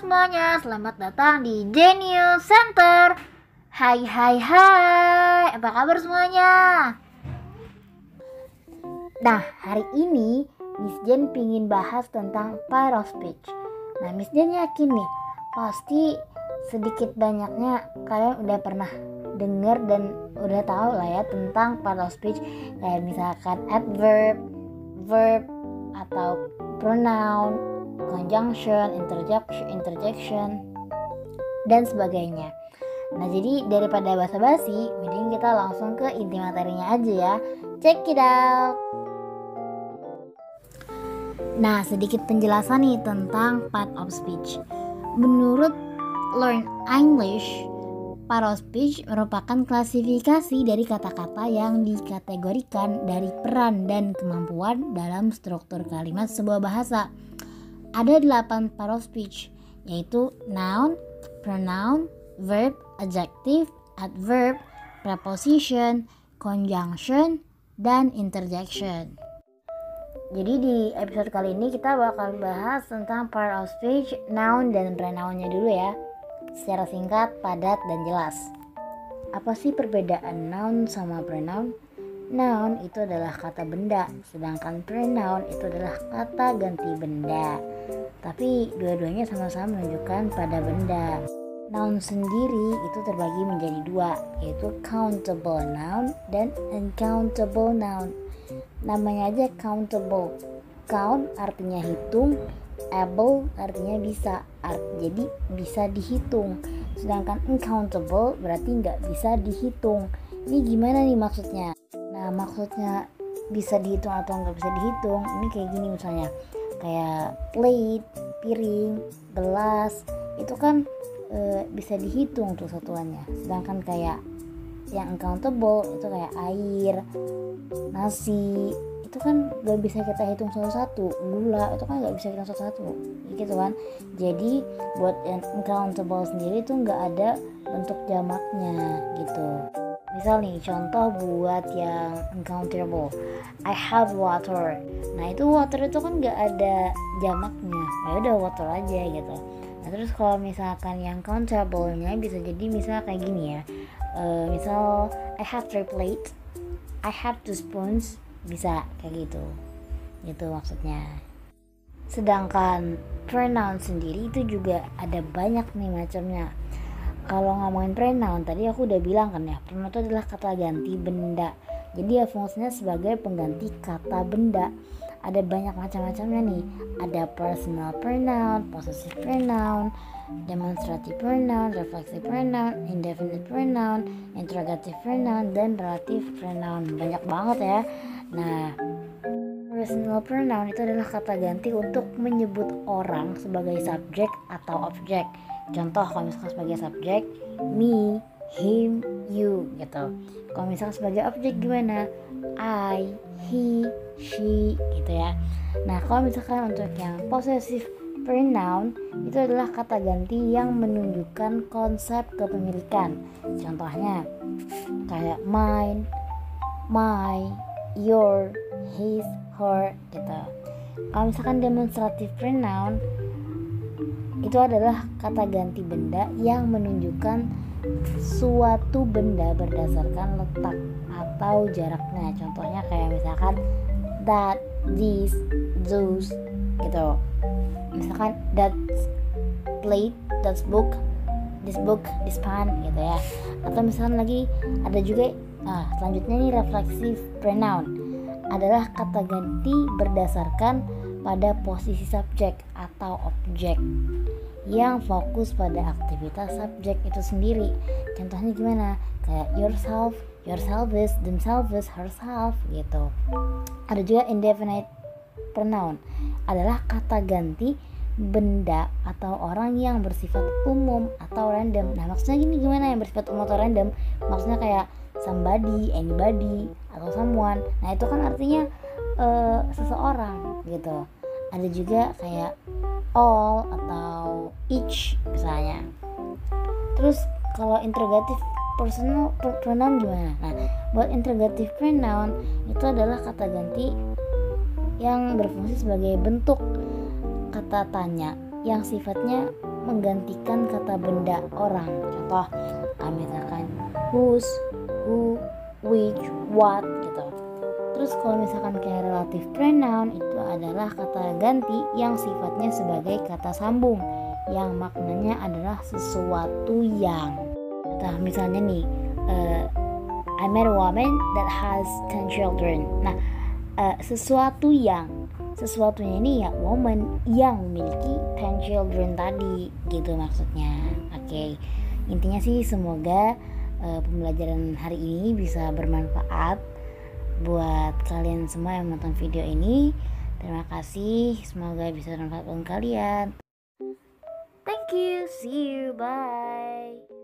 semuanya, selamat datang di Genius Center. Hai, apa kabar semuanya? Nah, hari ini Miss Jen pingin bahas tentang part of speech. Nah, Miss Jen yakin nih, pasti sedikit banyaknya kalian udah pernah dengar dan udah tahu lah ya tentang part of speech. Kayak misalkan adverb, verb, atau pronoun, conjunction, interjection, dan sebagainya. Nah, jadi daripada basa-basi, mending kita langsung ke inti materinya aja ya. Check it out. Nah, sedikit penjelasan nih tentang part of speech. Menurut Learn English, part of speech merupakan klasifikasi dari kata-kata yang dikategorikan dari peran dan kemampuan dalam struktur kalimat sebuah bahasa. Ada 8 part of speech, yaitu noun, pronoun, verb, adjective, adverb, preposition, conjunction, dan interjection. Jadi di episode kali ini kita bakal bahas tentang part of speech, noun dan pronounnya dulu ya. Secara singkat, padat, dan jelas. Apa sih perbedaan noun sama pronoun? Noun itu adalah kata benda, sedangkan pronoun itu adalah kata ganti benda. Tapi dua-duanya sama-sama menunjukkan pada benda. Noun sendiri itu terbagi menjadi dua, yaitu countable noun dan uncountable noun. Namanya aja countable. Count artinya hitung, able artinya bisa, jadi bisa dihitung. Sedangkan uncountable berarti nggak bisa dihitung. Ini gimana nih maksudnya? Nah, maksudnya bisa dihitung atau nggak bisa dihitung, ini kayak gini misalnya. Kayak plate, piring, gelas, itu kan bisa dihitung tuh satuannya. Sedangkan kayak yang uncountable itu kayak air, nasi, itu kan gak bisa kita hitung satu-satu. Gula itu kan gak bisa kita satu-satu gitu kan. Jadi buat yang uncountable sendiri itu gak ada bentuk jamaknya gitu. Misal nih contoh buat yang uncountable, I have water. Nah itu water itu kan gak ada jamaknya, ya udah water aja gitu. Nah terus kalau misalkan yang countable-nya bisa jadi misal kayak gini ya, misal I have 3 plates, I have 2 spoons, bisa kayak gitu maksudnya. Sedangkan pronoun sendiri itu juga ada banyak nih macamnya. Kalau ngomongin pronoun tadi aku udah bilang kan ya, pronoun itu adalah kata ganti benda. Jadi ya fungsinya sebagai pengganti kata benda. Ada banyak macam-macamnya nih. Ada personal pronoun, possessive pronoun, demonstrative pronoun, reflexive pronoun, indefinite pronoun, interrogative pronoun, dan relative pronoun. Banyak banget ya. Nah, personal pronoun itu adalah kata ganti untuk menyebut orang sebagai subjek atau objek. Contoh kalau misalkan sebagai subjek, me, him, you gitu. Kalau misalkan sebagai objek gimana? I, he, she gitu ya. Nah, kalau misalkan untuk yang possessive pronoun itu adalah kata ganti yang menunjukkan konsep kepemilikan. Contohnya kayak mine, my, your, his, her gitu. Kalau misalkan demonstrative pronoun itu adalah kata ganti benda yang menunjukkan suatu benda berdasarkan letak atau jaraknya. Contohnya kayak misalkan that, this, those gitu. Misalkan that plate, that book, this pen gitu ya. Atau misalkan lagi ada juga selanjutnya nih reflexive pronoun adalah kata ganti berdasarkan pada posisi subjek atau objek yang fokus pada aktivitas subjek itu sendiri. Contohnya gimana? Kayak yourself, yourselves, themselves, herself gitu. Ada juga indefinite pronoun adalah kata ganti benda atau orang yang bersifat umum atau random. Nah maksudnya gini, gimana yang bersifat umum atau random? Maksudnya kayak somebody, anybody, atau someone. Nah itu kan artinya seseorang gitu. Ada juga kayak all atau each misalnya. Terus kalau interrogative personal pronoun gimana? Nah buat interrogative pronoun itu adalah kata ganti yang berfungsi sebagai bentuk kata tanya yang sifatnya menggantikan kata benda orang. Contoh, misalkan whose, who, which, what gitu. Terus kalau misalkan kayak relative pronoun itu adalah kata ganti yang sifatnya sebagai kata sambung yang maknanya adalah sesuatu yang. Nah, misalnya nih, I met a woman that has 10 children. Nah, sesuatunya ini ya woman yang memiliki 10 children tadi gitu maksudnya. Oke. Intinya sih semoga pembelajaran hari ini bisa bermanfaat buat kalian semua yang menonton video ini. Terima kasih, semoga bisa bermanfaat untuk kalian. Thank you, see you, bye.